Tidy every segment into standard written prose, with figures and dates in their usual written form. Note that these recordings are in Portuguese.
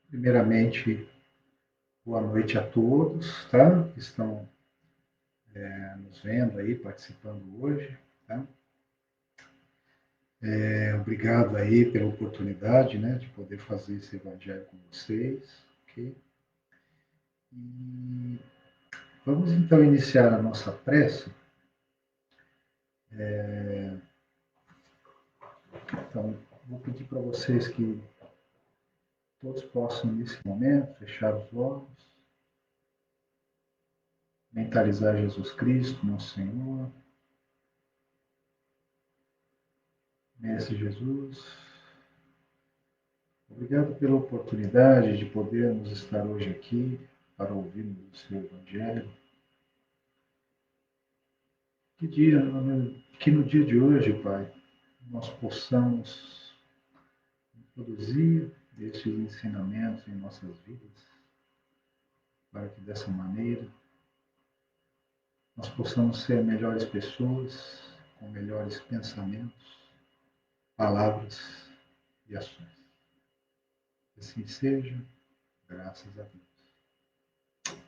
Primeiramente, boa noite a todos, tá? Que estão nos vendo aí, participando hoje, tá? Obrigado aí pela oportunidade, né, de poder fazer esse evangelho com vocês, ok? E vamos então iniciar a nossa prece. Então, vou pedir para vocês que todos possam, nesse momento, fechar os olhos, mentalizar Jesus Cristo, nosso Senhor, Mestre Jesus. Obrigado pela oportunidade de podermos estar hoje aqui para ouvirmos o seu Evangelho. Que no dia de hoje, Pai, nós possamos introduzir estes ensinamentos em nossas vidas, para que dessa maneira nós possamos ser melhores pessoas, com melhores pensamentos, palavras e ações. Assim seja, graças a Deus.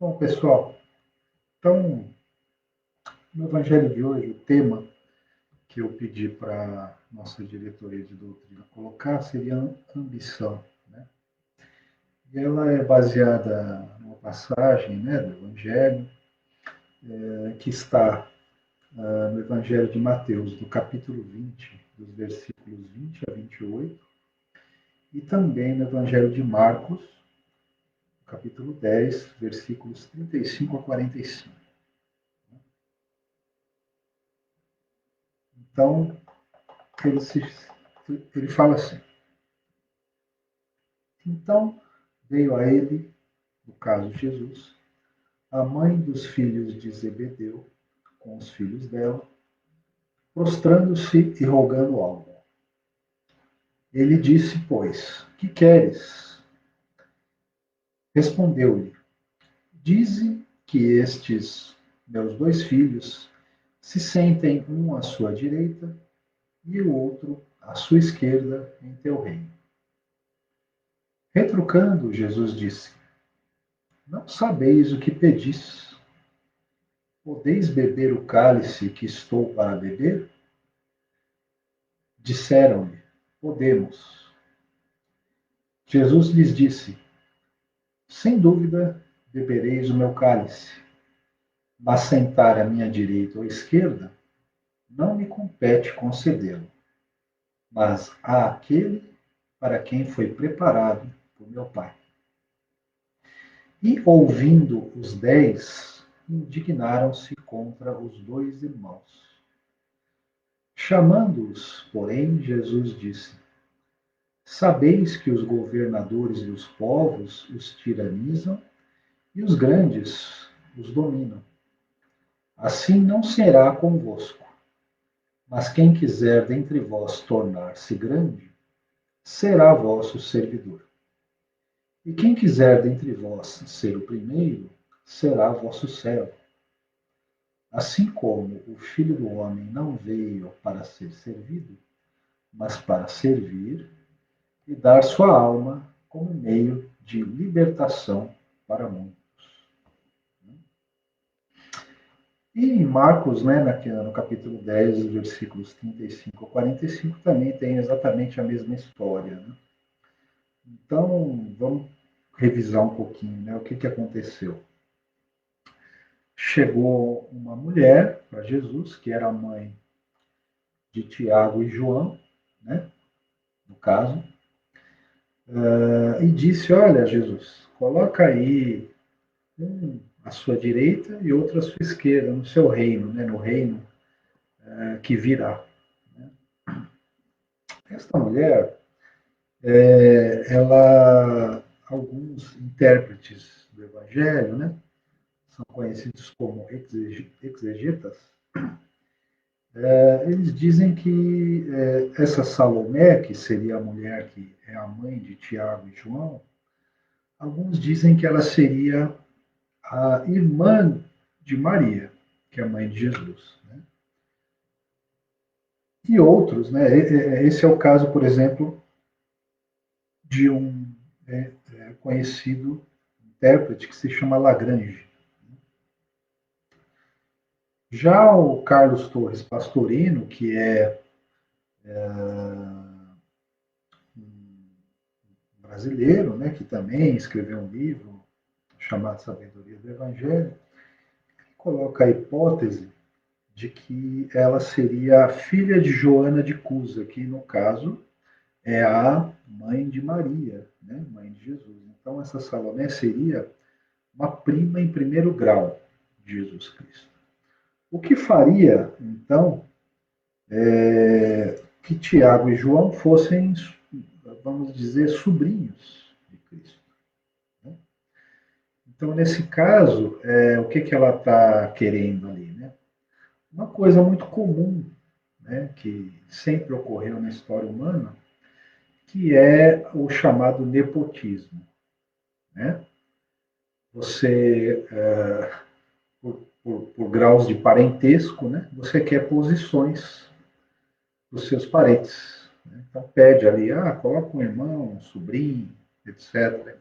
Bom, pessoal, então, no Evangelho de hoje, o tema que eu pedi para a nossa diretoria de doutrina colocar seria ambição. Né? E ela é baseada numa passagem, né, do Evangelho, que está no Evangelho de Mateus, do capítulo 20, dos versículos 20 a 28, e também no Evangelho de Marcos, capítulo 10, versículos 35 a 45. Então, ele, se, ele fala assim: então veio a ele, no caso Jesus, a mãe dos filhos de Zebedeu, com os filhos dela, prostrando-se e rogando algo. Ele disse, pois, que queres? Respondeu-lhe, dize que estes meus dois filhos se sentem um à sua direita e o outro à sua esquerda em teu reino. Retrucando, Jesus disse, não sabeis o que pedis. Podeis beber o cálice que estou para beber? Disseram-lhe, podemos. Jesus lhes disse, sem dúvida bebereis o meu cálice, mas sentar à minha direita ou esquerda não me compete concedê-lo, mas a aquele para quem foi preparado por meu Pai. E ouvindo os 10, indignaram-se contra os dois irmãos. Chamando-os, porém, Jesus disse, sabeis que os governadores dos povos os tiranizam e os grandes os dominam. Assim não será convosco. Mas quem quiser dentre vós tornar-se grande, será vosso servidor. E quem quiser dentre vós ser o primeiro, será vosso servo. Assim como o Filho do Homem não veio para ser servido, mas para servir e dar sua alma como meio de libertação para muitos. E em Marcos, né, no capítulo 10, versículos 35 a 45, também tem exatamente a mesma história. Né? Então, vamos revisar um pouquinho, né, o que aconteceu. Chegou uma mulher para Jesus, que era a mãe de Tiago e João, né, no caso, e disse, olha, Jesus, coloca aí um à sua direita e outro à sua esquerda, no seu reino, né, no reino que virá. Né? Esta mulher, ela, alguns intérpretes do Evangelho, né, são conhecidos como exegetas, eles dizem que essa Salomé, que seria a mulher que é a mãe de Tiago e João, alguns dizem que ela seria a irmã de Maria, que é a mãe de Jesus. Né? E outros, né? Esse é o caso, por exemplo, de um conhecido intérprete que se chama Lagrange. Já o Carlos Torres Pastorino, que é um brasileiro, né, que também escreveu um livro chamado Sabedoria do Evangelho, coloca a hipótese de que ela seria a filha de Joana de Cusa, que no caso é a mãe de Maria, né, mãe de Jesus. Então essa Salomé seria uma prima em primeiro grau de Jesus Cristo. O que faria, então, que Tiago e João fossem, vamos dizer, sobrinhos de Cristo. Né? Então, nesse caso, o que ela está querendo ali? Né? Uma coisa muito comum, né, que sempre ocorreu na história humana, que é o chamado nepotismo. Né? Você, por graus de parentesco, né, você quer posições dos seus parentes. Né? Então pede ali, coloca um irmão, um sobrinho, etc.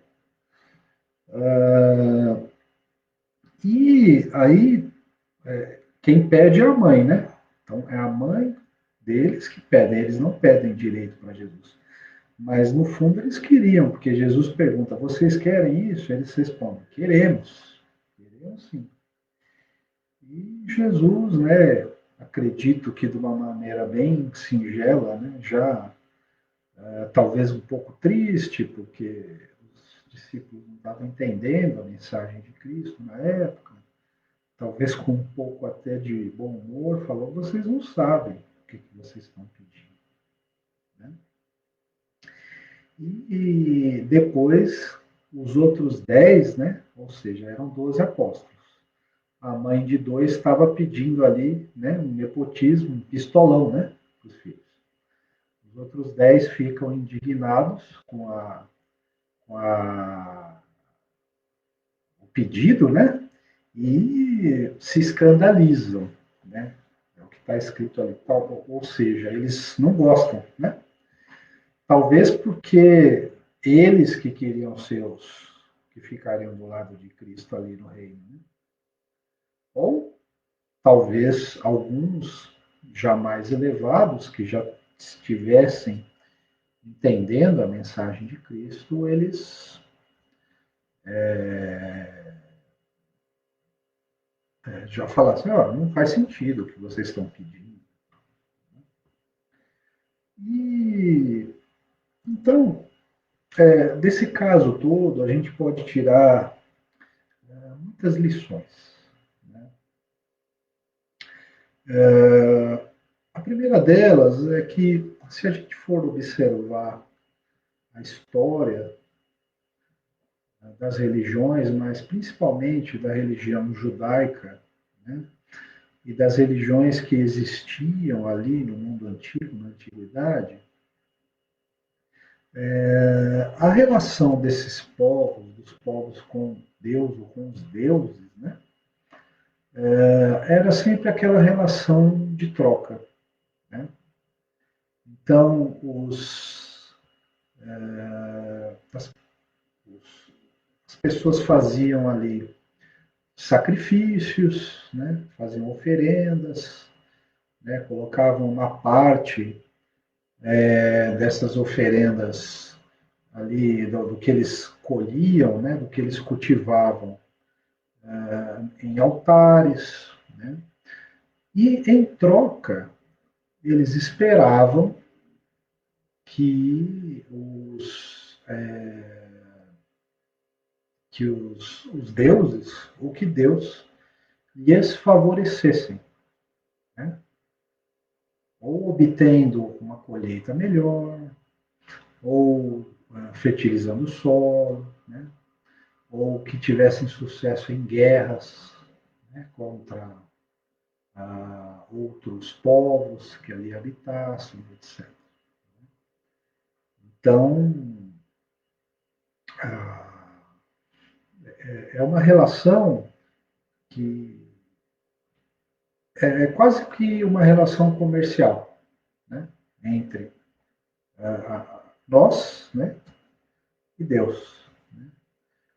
E aí, quem pede é a mãe, né? Então é a mãe deles que pedem, eles não pedem direito para Jesus. Mas no fundo eles queriam, porque Jesus pergunta: vocês querem isso? Eles respondem: queremos. Queremos sim. E Jesus, né, acredito que de uma maneira bem singela, né, já talvez um pouco triste, porque os discípulos não estavam entendendo a mensagem de Cristo na época, talvez com um pouco até de bom humor, falou: vocês não sabem o que vocês estão pedindo. Né? E depois, os outros 10, né, ou seja, eram 12 apóstolos. A mãe de dois estava pedindo ali, né, um nepotismo, um pistolão, né, para os filhos. Os outros 10 ficam indignados com o pedido, né, e se escandalizam, né, é o que está escrito ali, ou seja, eles não gostam, né, talvez porque eles que queriam ser os que ficariam do lado de Cristo ali no reino, né? Ou talvez alguns já mais elevados, que já estivessem entendendo a mensagem de Cristo, eles já falassem: não faz sentido o que vocês estão pedindo. E então, desse caso todo, a gente pode tirar muitas lições. Né? A primeira delas é que, se a gente for observar a história das religiões, mas principalmente da religião judaica, né, e das religiões que existiam ali no mundo antigo, na antiguidade, a relação desses povos, dos povos com Deus ou com os deuses, né, era sempre aquela relação de troca. Né? Então, as pessoas faziam ali sacrifícios, né, faziam oferendas, né, colocavam uma parte dessas oferendas ali do que eles colhiam, né, do que eles cultivavam em altares, né, e em troca eles esperavam que os deuses, ou que Deus lhes favorecessem, né? Ou obtendo uma colheita melhor, ou fertilizando o solo, né? Ou que tivessem sucesso em guerras, né, contra outros povos que ali habitassem, etc. Então, é uma relação que é quase que uma relação comercial, né, entre nós, né, e Deus.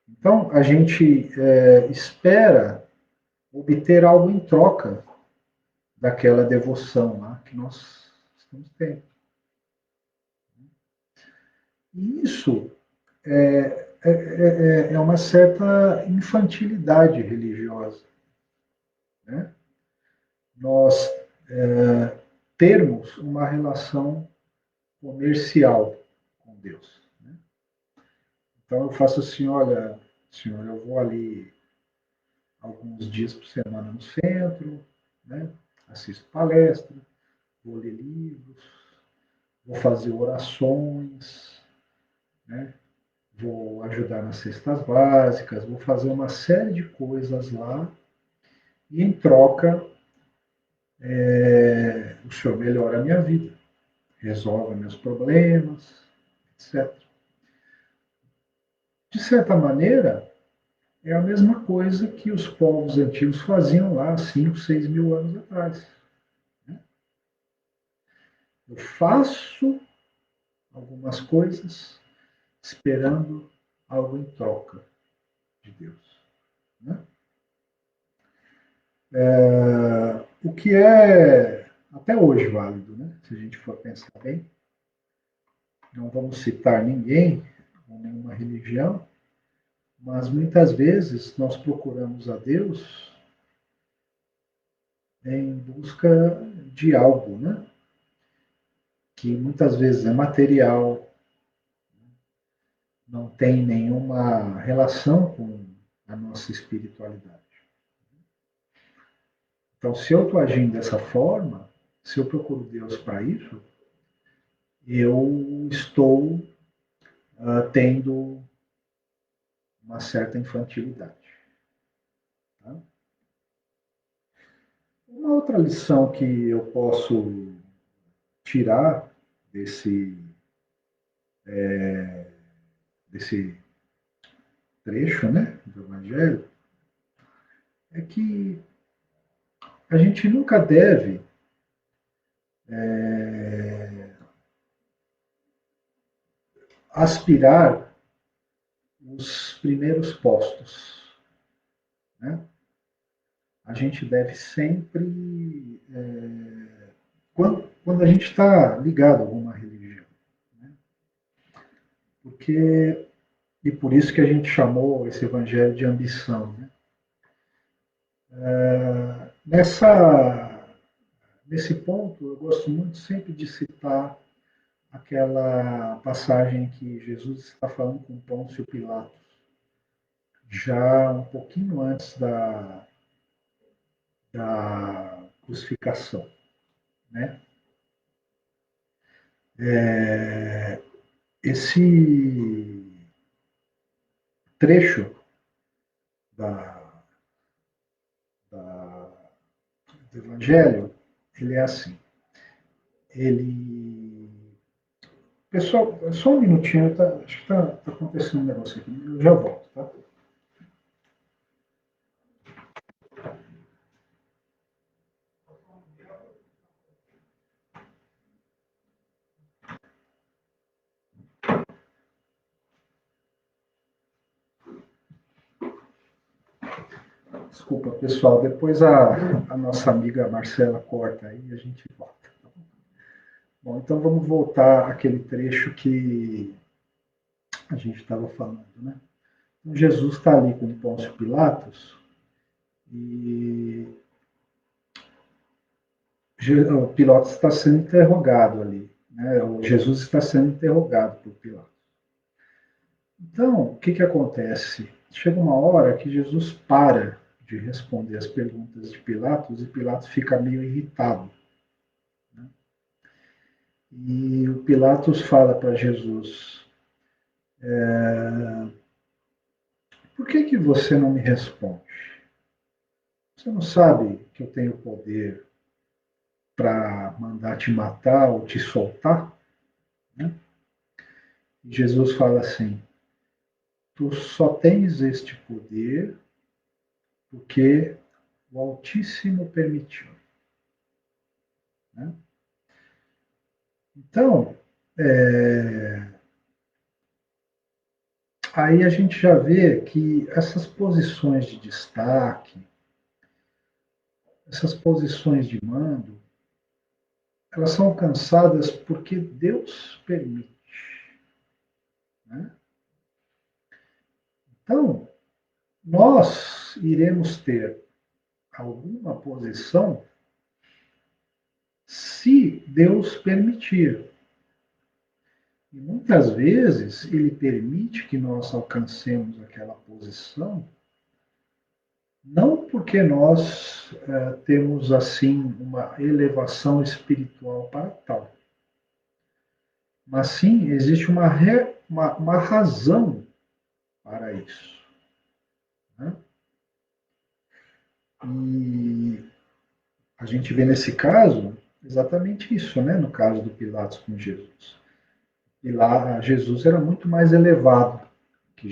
Então, a gente espera obter algo em troca daquela devoção lá que nós estamos tendo. E isso é uma certa infantilidade religiosa. Né? Nós termos uma relação comercial com Deus. Né? Então eu faço assim, olha, senhor, eu vou ali alguns dias por semana no centro, né? Assisto palestra, vou ler livros, vou fazer orações, né? Vou ajudar nas cestas básicas, vou fazer uma série de coisas lá e em troca o senhor melhora a minha vida, resolve meus problemas, etc. De certa maneira, é a mesma coisa que os povos antigos faziam lá 5, 6 mil anos atrás. Eu faço algumas coisas esperando algo em troca de Deus. Né? O que é até hoje válido, né? Se a gente for pensar bem. Não vamos citar ninguém ou nenhuma religião, mas muitas vezes nós procuramos a Deus em busca de algo, né? Que muitas vezes é material, não tem nenhuma relação com a nossa espiritualidade. Então, se eu estou agindo dessa forma, se eu procuro Deus para isso, eu estou tendo uma certa infantilidade. Tá? Uma outra lição que eu posso tirar desse trecho, né, do Evangelho, é que a gente nunca deve aspirar os primeiros postos. Né? A gente deve sempre, quando a gente está ligado a alguma religião, né? Porque, e por isso que a gente chamou esse evangelho de ambição. Né? Nesse ponto, eu gosto muito sempre de citar aquela passagem que Jesus está falando com Pôncio Pilatos, já um pouquinho antes da crucificação. Né? Esse trecho da, do Evangelho, ele é assim. Ele. Pessoal, só um minutinho, tá, acho que está acontecendo um negócio aqui, eu já volto, tá? Desculpa, pessoal, depois a nossa amiga Marcela corta aí e a gente volta. Bom, então vamos voltar àquele trecho que a gente estava falando, né? Então, Jesus está ali com Pôncio Pilatos e o Pilatos está sendo interrogado ali, né? O Jesus está sendo interrogado por Pilatos. Então, o que acontece? Chega uma hora que Jesus para de responder as perguntas de Pilatos e Pilatos fica meio irritado. Né? E o Pilatos fala para Jesus: por que você não me responde? Você não sabe que eu tenho poder para mandar te matar ou te soltar? Né? E Jesus fala assim: tu só tens este poder porque o Altíssimo permitiu. Né? Então, aí a gente já vê que essas posições de destaque, essas posições de mando, elas são alcançadas porque Deus permite. Né? Então, nós iremos ter alguma posição se Deus permitir. E muitas vezes ele permite que nós alcancemos aquela posição, não porque nós temos assim uma elevação espiritual para tal, mas sim existe uma razão para isso. Né? E a gente vê nesse caso exatamente isso, né? No caso do Pilatos com Jesus. E lá Jesus era muito mais elevado que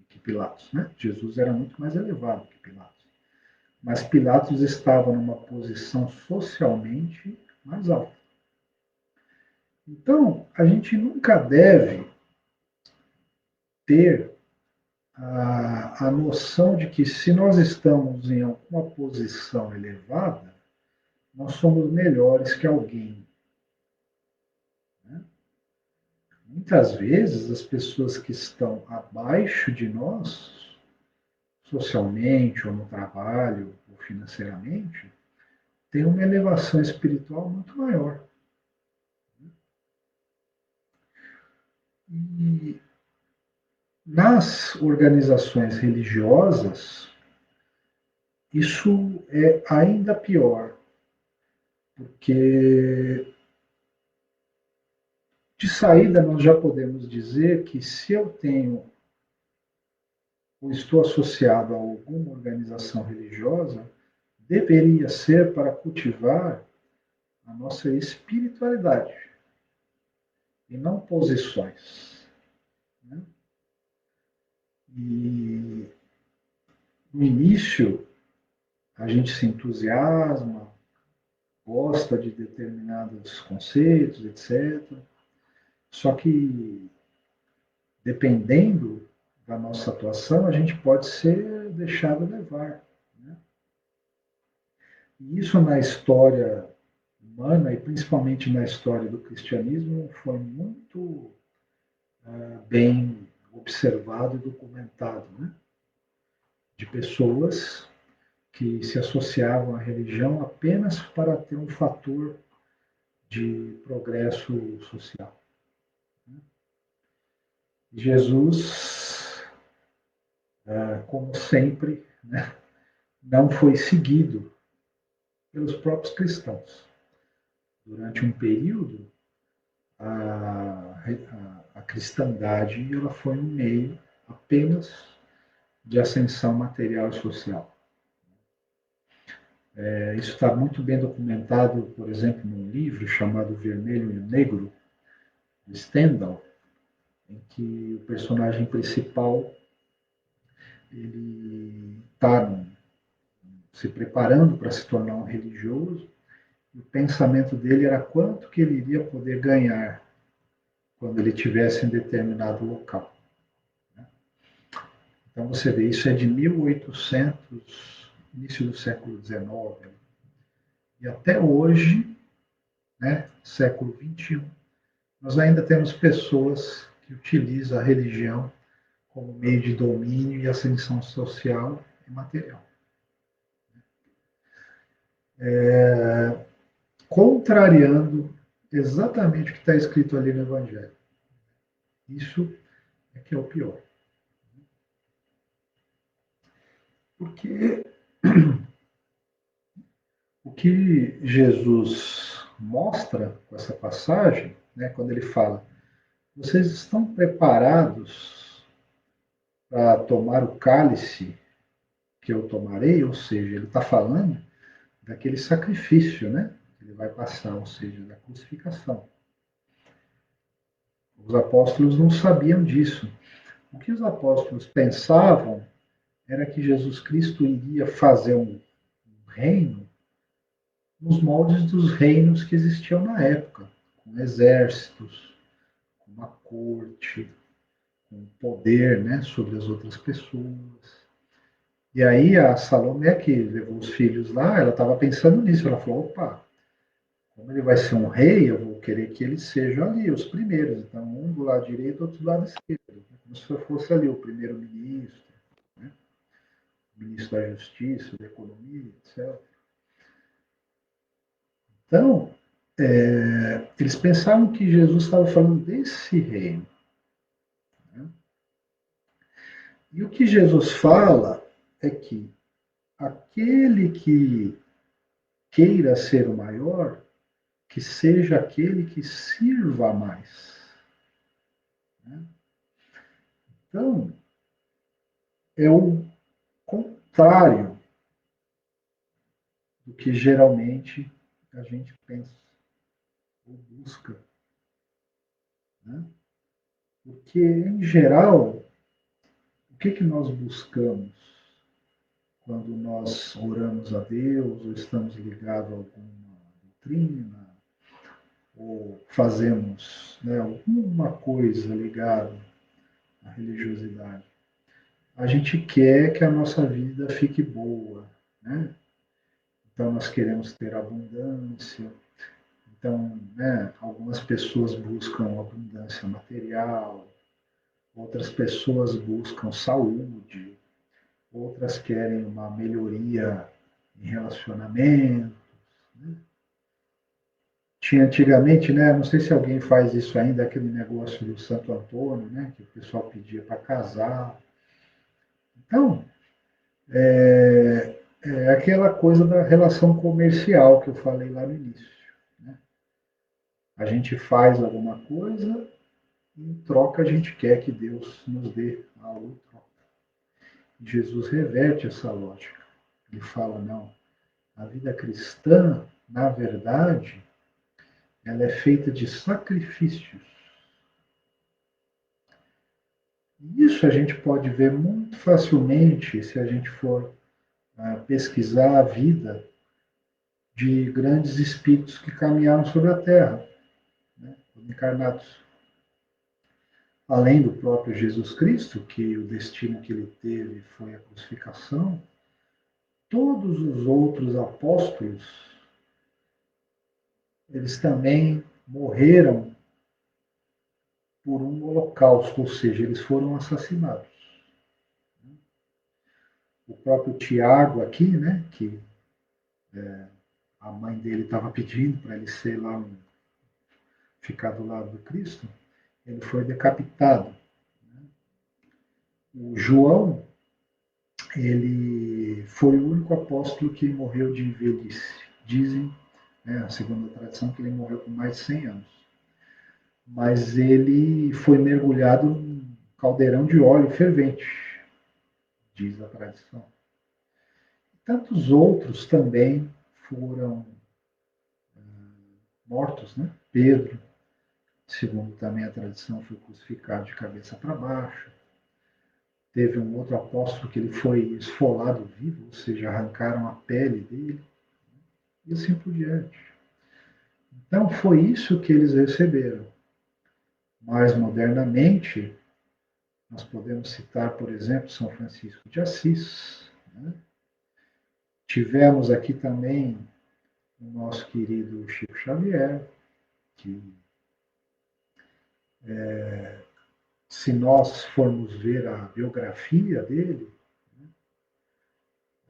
que Pilatos, né? Jesus era muito mais elevado que Pilatos. Mas Pilatos estava numa posição socialmente mais alta. Então, a gente nunca deve ter a noção de que se nós estamos em alguma posição elevada, nós somos melhores que alguém. Né? Muitas vezes, as pessoas que estão abaixo de nós, socialmente, ou no trabalho, ou financeiramente, têm uma elevação espiritual muito maior. E nas organizações religiosas, isso é ainda pior, porque de saída nós já podemos dizer que se eu tenho ou estou associado a alguma organização religiosa, deveria ser para cultivar a nossa espiritualidade e não posições. Né? E no início a gente se entusiasma, gosta de determinados conceitos, etc. Só que, dependendo da nossa atuação, a gente pode ser deixado levar. Né? E isso na história humana, e principalmente na história do cristianismo, foi muito bem observado e documentado. Né? De pessoas que se associavam à religião apenas para ter um fator de progresso social. Jesus, como sempre, né, não foi seguido pelos próprios cristãos. Durante um período, a cristandade ela foi um meio apenas de ascensão material e social. Isso está muito bem documentado, por exemplo, num livro chamado Vermelho e o Negro, de Stendhal, em que o personagem principal ele está se preparando para se tornar um religioso, e o pensamento dele era quanto que ele iria poder ganhar quando ele estivesse em determinado local. Então você vê, isso é de 1800, início do século XIX, e até hoje, né, século XXI, nós ainda temos pessoas que utilizam a religião como meio de domínio e ascensão social e material. Contrariando exatamente o que está escrito ali no Evangelho. Isso é que é o pior. Porque o que Jesus mostra com essa passagem, né, quando ele fala, vocês estão preparados para tomar o cálice que eu tomarei? Ou seja, ele está falando daquele sacrifício, né? Que ele vai passar, ou seja, da crucificação. Os apóstolos não sabiam disso. O que os apóstolos pensavam era que Jesus Cristo iria fazer um reino nos moldes dos reinos que existiam na época, com exércitos, com uma corte, com poder, né, sobre as outras pessoas. E aí a Salomé, que levou os filhos lá, ela estava pensando nisso. Ela falou, opa, como ele vai ser um rei, eu vou querer que eles sejam ali, os primeiros. Então, um do lado direito, outro do lado esquerdo. Como se fosse ali o primeiro-ministro, né? O ministro da Justiça, da Economia, etc. Então, eles pensavam que Jesus estava falando desse reino. Né? E o que Jesus fala é que aquele que queira ser o maior, que seja aquele que sirva mais. Né? Então, é o contrário do que geralmente a gente pensa ou busca. Né? Porque, em geral, o que nós buscamos quando nós oramos a Deus ou estamos ligados a alguma doutrina ou fazemos, né, alguma coisa ligada à religiosidade? A gente quer que a nossa vida fique boa, né? Então nós queremos ter abundância. Então, né, algumas pessoas buscam abundância material, outras pessoas buscam saúde, outras querem uma melhoria em relacionamento. Né? Tinha antigamente, né, não sei se alguém faz isso ainda, aquele negócio do Santo Antônio, né, que o pessoal pedia para casar. Então, é aquela coisa da relação comercial que eu falei lá no início. Né? A gente faz alguma coisa e, em troca, a gente quer que Deus nos dê algo. Jesus reverte essa lógica. Ele fala, não, a vida cristã, na verdade, ela é feita de sacrifícios. E isso a gente pode ver muito facilmente se a gente for pesquisar a vida de grandes espíritos que caminharam sobre a Terra, né, encarnados. Além do próprio Jesus Cristo, que o destino que ele teve foi a crucificação, todos os outros apóstolos, eles também morreram por um holocausto, ou seja, eles foram assassinados. O próprio Tiago aqui, né, que a mãe dele estava pedindo para ele ser lá, ficar do lado do Cristo, ele foi decapitado. O João, ele foi o único apóstolo que morreu de velhice. Dizem, né, a segunda tradição, que ele morreu com mais de 100 anos. Mas ele foi mergulhado num caldeirão de óleo fervente, diz a tradição. Tantos outros também foram mortos, né? Pedro, segundo também a tradição, foi crucificado de cabeça para baixo. Teve um outro apóstolo que ele foi esfolado vivo, ou seja, arrancaram a pele dele, e assim por diante. Então foi isso que eles receberam. Mais modernamente, nós podemos citar, por exemplo, São Francisco de Assis. Né? Tivemos aqui também o nosso querido Chico Xavier, que, se nós formos ver a biografia dele,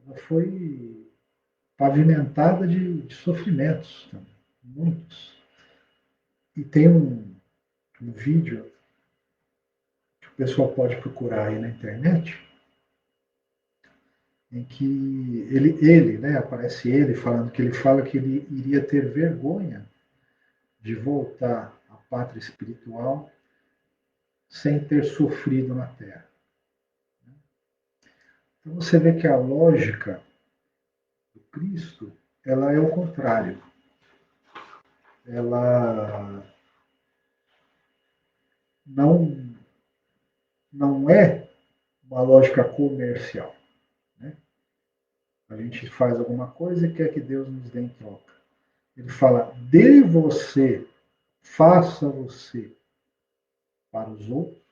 ela foi pavimentada de sofrimentos também, muitos. E tem um vídeo que o pessoal pode procurar aí na internet, em que né, aparece ele falando que ele fala que ele iria ter vergonha de voltar à pátria espiritual sem ter sofrido na Terra. Então você vê que a lógica do Cristo, ela é o contrário. Ela não, não é uma lógica comercial. Né? A gente faz alguma coisa e quer que Deus nos dê em troca. Ele fala, dê você, faça você para os outros,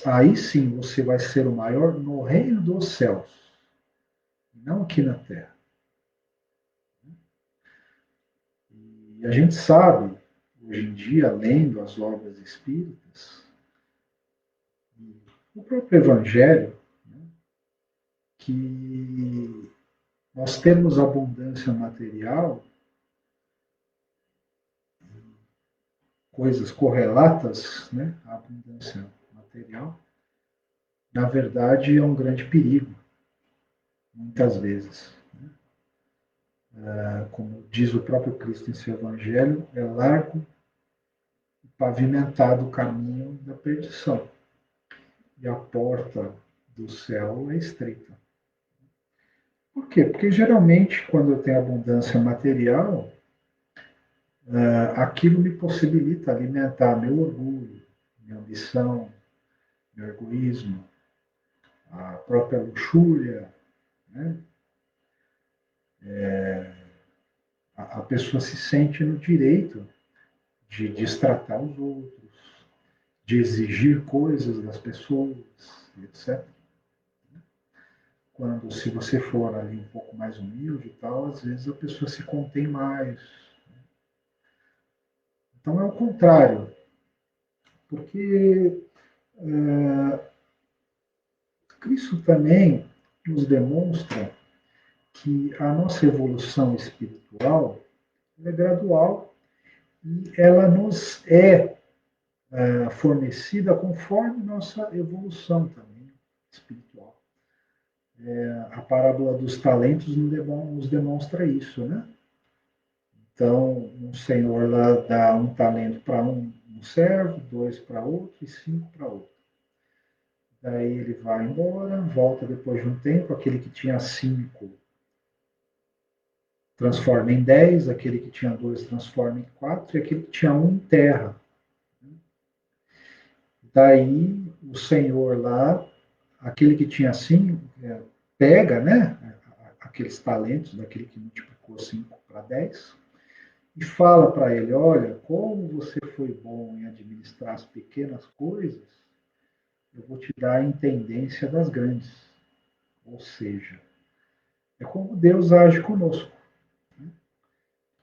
Aí sim você vai ser o maior no reino dos céus, não aqui na terra. E a gente sabe, hoje em dia, lendo as obras espíritas, o próprio Evangelho, né, que nós temos abundância material, coisas correlatas, né, à abundância material, na verdade é um grande perigo, muitas vezes. Como diz o próprio Cristo em seu Evangelho, é largo e pavimentado o caminho da perdição, e a porta do céu é estreita. Por quê? Porque geralmente, quando eu tenho abundância material, aquilo me possibilita alimentar meu orgulho, minha ambição, meu egoísmo, a própria luxúria, né? A pessoa se sente no direito de destratar os outros, de exigir coisas das pessoas, etc. Quando, se você for ali um pouco mais humilde e tal, às vezes a pessoa se contém mais. Então é o contrário, porque Cristo também nos demonstra que a nossa evolução espiritual é gradual e ela nos é fornecida conforme nossa evolução também espiritual. A parábola dos talentos nos demonstra isso, né? Então, um senhor lá dá um talento para um servo, dois para outro e cinco para outro. Daí ele vai embora, volta depois de um tempo, aquele que tinha cinco transforma em 10, aquele que tinha dois transforma em 4 e aquele que tinha um enterra. Daí o senhor lá, aquele que tinha 5, pega, né, aqueles talentos daquele que multiplicou 5 para 10 e fala para ele: olha, como você foi bom em administrar as pequenas coisas, eu vou te dar a intendência das grandes. Ou seja, é como Deus age conosco.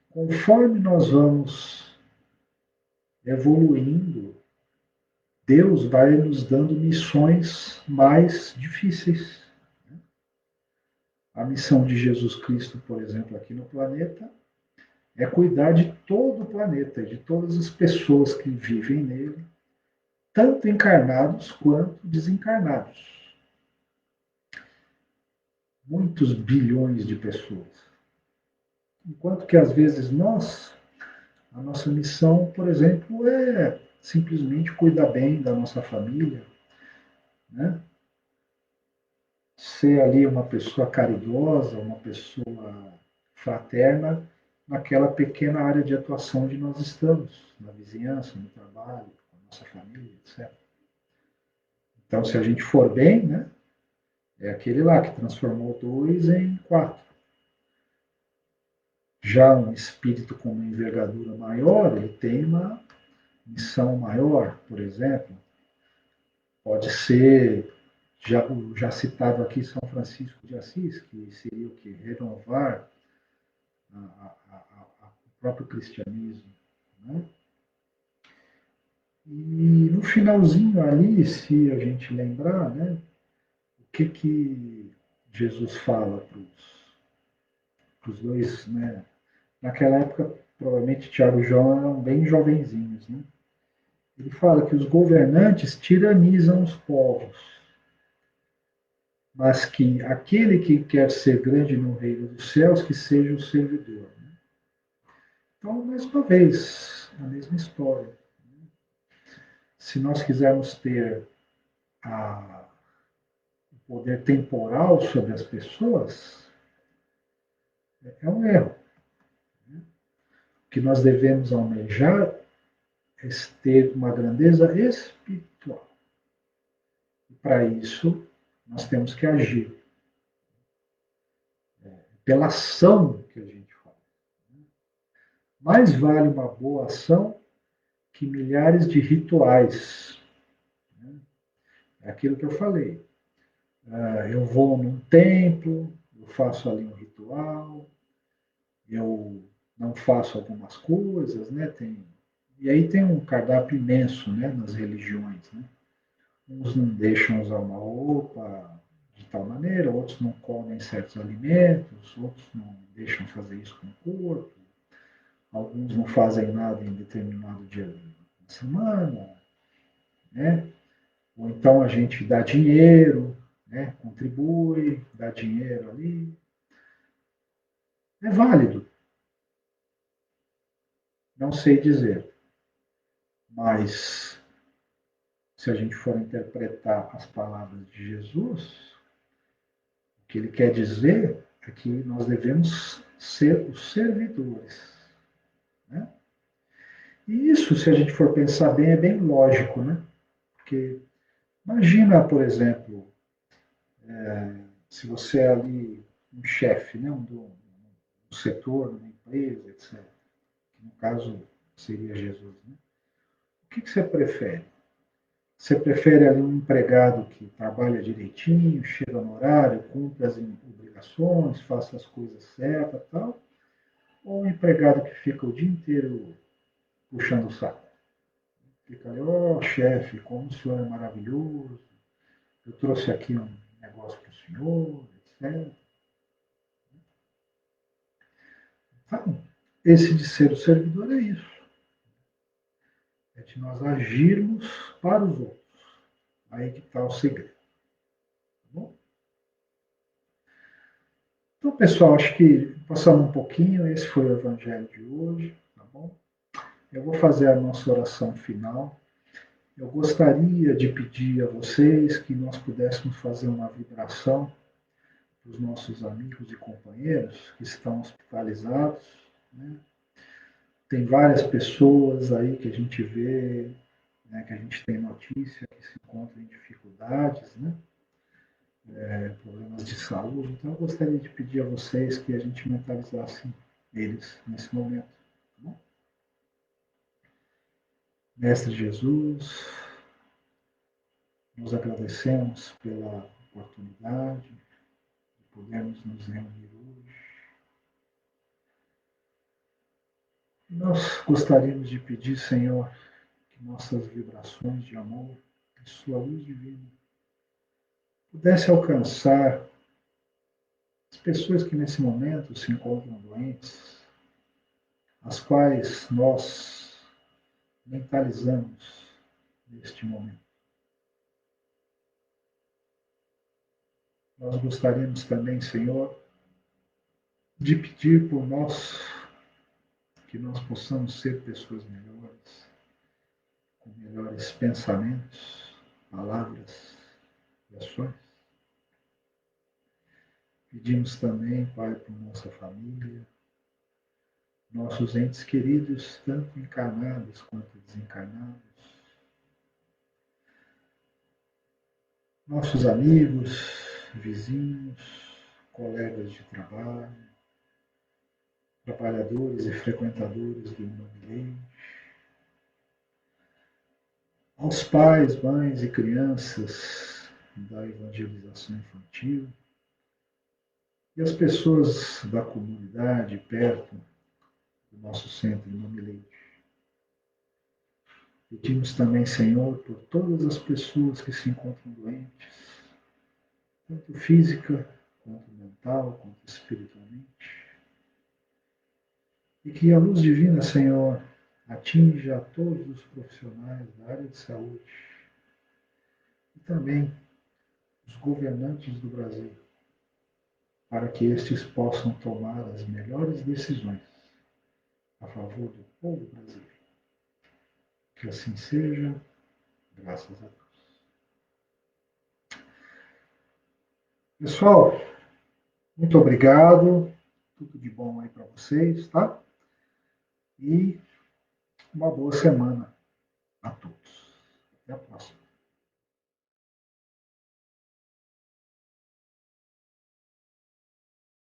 Conforme nós vamos evoluindo, Deus vai nos dando missões mais difíceis. A missão de Jesus Cristo, por exemplo, aqui no planeta, é cuidar de todo o planeta, de todas as pessoas que vivem nele, tanto encarnados quanto desencarnados. Muitos bilhões de pessoas. Enquanto que, às vezes, a nossa missão, por exemplo, é simplesmente cuidar bem da nossa família, né? Ser ali uma pessoa caridosa, uma pessoa fraterna, naquela pequena área de atuação onde nós estamos, na vizinhança, no trabalho, com a nossa família, etc. Então, se a gente for bem, né, é aquele lá que transformou 2 em 4. Já um espírito com uma envergadura maior, ele tem uma missão maior, por exemplo. Pode ser, já citado aqui, São Francisco de Assis, que seria o que? Renovar o próprio cristianismo. Né? E no finalzinho ali, se a gente lembrar, né, o que Jesus fala para os dois, né? Naquela época, provavelmente Tiago e João eram bem jovenzinhos, né? Ele fala que os governantes tiranizam os povos, mas que aquele que quer ser grande no reino dos céus, que seja o servidor. Então, mais uma vez, a mesma história. Se nós quisermos ter o poder temporal sobre as pessoas, é um erro. O que nós devemos almejar é ter uma grandeza espiritual. E para isso, nós temos que agir pela ação que a gente faz. Mais vale uma boa ação que milhares de rituais. É aquilo que eu falei. Eu vou num templo, eu faço ali um ritual, eu não faço algumas coisas, né? E aí tem um cardápio imenso, né, nas religiões, né? Uns não deixam usar uma roupa de tal maneira, outros não comem certos alimentos, outros não deixam fazer isso com o corpo, alguns não fazem nada em determinado dia da semana, né? Ou então a gente dá dinheiro, né? Contribui, dá dinheiro ali. É válido, não sei dizer, mas se a gente for interpretar as palavras de Jesus, o que ele quer dizer é que nós devemos ser os servidores, né? E isso, se a gente for pensar bem, é bem lógico, né? Porque imagina, por exemplo, se você é ali um chefe, né? Um setor, uma empresa, etc. Que no caso seria Jesus, né? O que você prefere? Você prefere ali um empregado que trabalha direitinho, chega no horário, cumpre as obrigações, faça as coisas certas e tal? Ou um empregado que fica o dia inteiro puxando o saco? Fica ali, ó, chefe, como o senhor é maravilhoso, eu trouxe aqui um negócio para o senhor, etc. Então, esse de ser o servidor é isso. É de nós agirmos para os outros. Aí que está o segredo. Tá bom? Então, pessoal, acho que passamos um pouquinho. Esse foi o evangelho de hoje. Tá bom? Eu vou fazer a nossa oração final. Eu gostaria de pedir a vocês que nós pudéssemos fazer uma vibração para os nossos amigos e companheiros que estão hospitalizados, né? Tem várias pessoas aí que a gente vê, né, que a gente tem notícia que se encontram em dificuldades, né? Problemas de saúde. Então, eu gostaria de pedir a vocês que a gente mentalizasse eles nesse momento. Tá bom? Mestre Jesus, nos agradecemos pela oportunidade de podermos nos reunir hoje. Nós gostaríamos de pedir, Senhor, que nossas vibrações de amor e sua luz divina pudesse alcançar as pessoas que nesse momento se encontram doentes, as quais nós mentalizamos neste momento. Nós gostaríamos também, Senhor, de pedir por nós que nós possamos ser pessoas melhores, com melhores pensamentos, palavras e ações. Pedimos também, Pai, por nossa família, nossos entes queridos, tanto encarnados quanto desencarnados, nossos amigos, vizinhos, colegas de trabalho, trabalhadores e frequentadores do ambiente, aos pais, mães e crianças da evangelização infantil e as pessoas da comunidade perto do nosso centro de Mamileite. Pedimos também, Senhor, por todas as pessoas que se encontram doentes, tanto física, quanto mental, quanto espiritualmente. E que a luz divina, Senhor, atinja a todos os profissionais da área de saúde e também os governantes do Brasil, para que estes possam tomar as melhores decisões a favor do povo brasileiro. Que assim seja, graças a Deus. Pessoal, muito obrigado. Tudo de bom aí para vocês, tá? E uma boa semana a todos. Até a próxima.